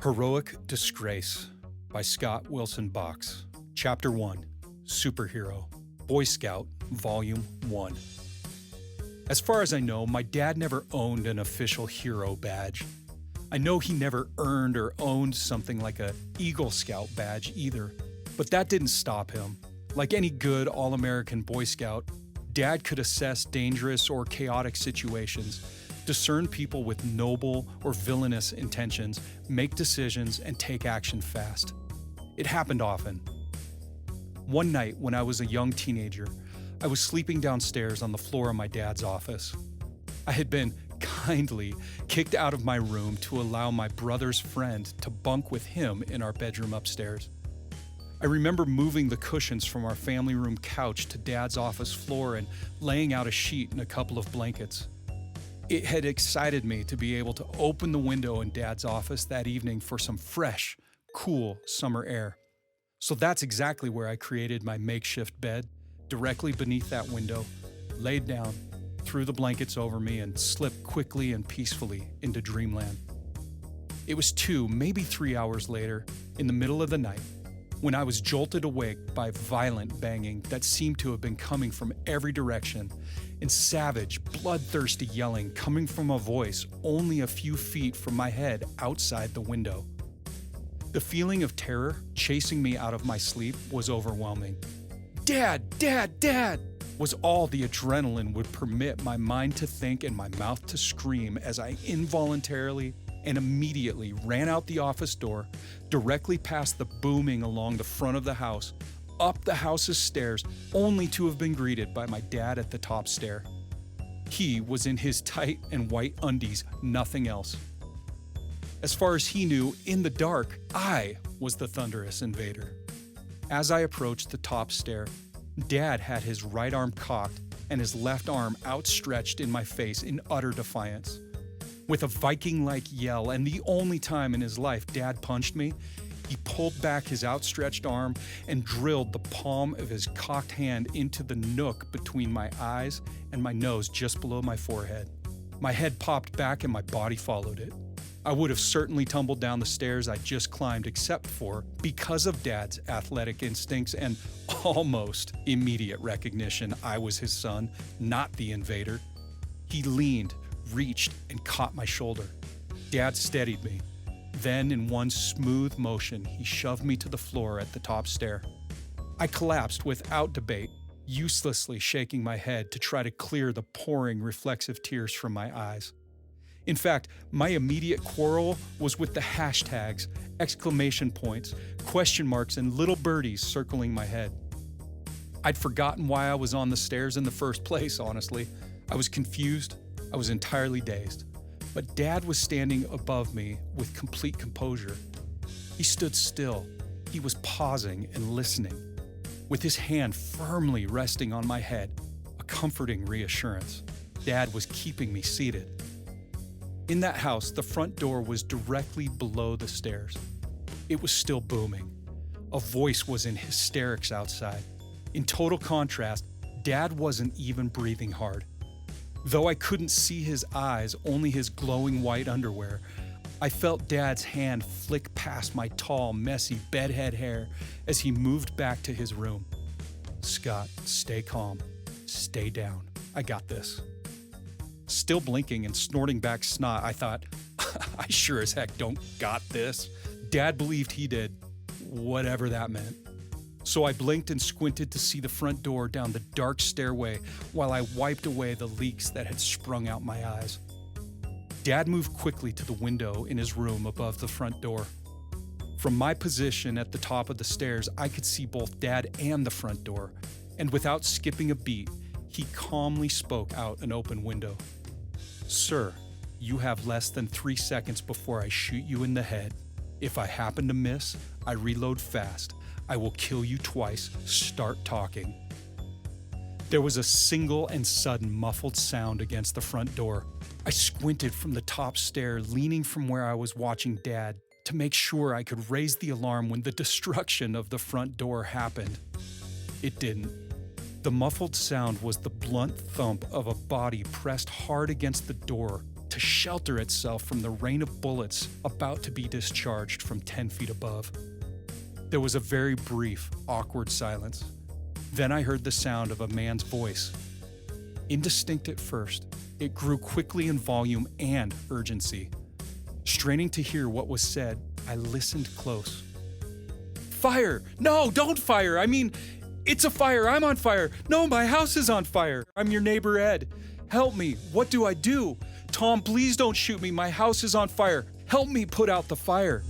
Heroic Disgrace by Scott Wilson Box. Chapter 1, Superhero, Boy Scout, Volume 1. As far as I know, my dad never owned an official hero badge. I know he never earned or owned something like a Eagle Scout badge either, but that didn't stop him. Like any good all-American Boy Scout, Dad could assess dangerous or chaotic situations, discern people with noble or villainous intentions, make decisions, and take action fast. It happened often. One night when I was a young teenager, I was sleeping downstairs on the floor of my dad's office. I had been kindly kicked out of my room to allow my brother's friend to bunk with him in our bedroom upstairs. I remember moving the cushions from our family room couch to Dad's office floor and laying out a sheet and a couple of blankets. It had excited me to be able to open the window in Dad's office that evening for some fresh, cool summer air. So that's exactly where I created my makeshift bed, directly beneath that window, laid down, threw the blankets over me, and slipped quickly and peacefully into dreamland. It was 2, maybe 3 hours later, in the middle of the night, when I was jolted awake by violent banging that seemed to have been coming from every direction, and savage, bloodthirsty yelling coming from a voice only a few feet from my head outside the window. The feeling of terror chasing me out of my sleep was overwhelming. "Dad! Dad! Dad!" was all the adrenaline would permit my mind to think and my mouth to scream as I involuntarily and immediately ran out the office door, directly past the booming along the front of the house, up the house's stairs, only to have been greeted by my dad at the top stair. He was in his tight and white undies, nothing else. As far as he knew, in the dark, I was the thunderous invader. As I approached the top stair, Dad had his right arm cocked and his left arm outstretched in my face in utter defiance. With a Viking-like yell, and the only time in his life Dad punched me, he pulled back his outstretched arm and drilled the palm of his cocked hand into the nook between my eyes and my nose just below my forehead. My head popped back and my body followed it. I would have certainly tumbled down the stairs I just climbed except for, because of Dad's athletic instincts and almost immediate recognition I was his son, not the invader. He leaned, reached, and caught my shoulder. Dad steadied me. Then, in one smooth motion, he shoved me to the floor at the top stair. I collapsed without debate, uselessly shaking my head to try to clear the pouring reflexive tears from my eyes. In fact, my immediate quarrel was with the hashtags, exclamation points, question marks, and little birdies circling my head. I'd forgotten why I was on the stairs in the first place, honestly. I was confused. I was entirely dazed. But Dad was standing above me with complete composure. He stood still. He was pausing and listening, with his hand firmly resting on my head, a comforting reassurance. Dad was keeping me seated. In that house, the front door was directly below the stairs. It was still booming. A voice was in hysterics outside. In total contrast, Dad wasn't even breathing hard. Though I couldn't see his eyes, only his glowing white underwear, I felt Dad's hand flick past my tall, messy bedhead hair as he moved back to his room. "Scott, stay calm. Stay down. I got this." Still blinking and snorting back snot, I thought, I sure as heck don't got this. Dad believed he did, whatever that meant. So I blinked and squinted to see the front door down the dark stairway while I wiped away the leaks that had sprung out my eyes. Dad moved quickly to the window in his room above the front door. From my position at the top of the stairs, I could see both Dad and the front door, and without skipping a beat, he calmly spoke out an open window. "Sir, you have less than 3 seconds before I shoot you in the head. If I happen to miss, I reload fast. I will kill you twice. Start talking." There was a single and sudden muffled sound against the front door. I squinted from the top stair, leaning from where I was watching Dad, to make sure I could raise the alarm when the destruction of the front door happened. It didn't. The muffled sound was the blunt thump of a body pressed hard against the door, to shelter itself from the rain of bullets about to be discharged from 10 feet above. There was a very brief, awkward silence. Then I heard the sound of a man's voice. Indistinct at first, it grew quickly in volume and urgency. Straining to hear what was said, I listened close. Fire! No, don't fire! I mean, it's a fire! I'm on fire! No, my house is on fire! I'm your neighbor Ed. Help me! What do I do? Tom, please don't shoot me! My house is on fire! Help me put out the fire!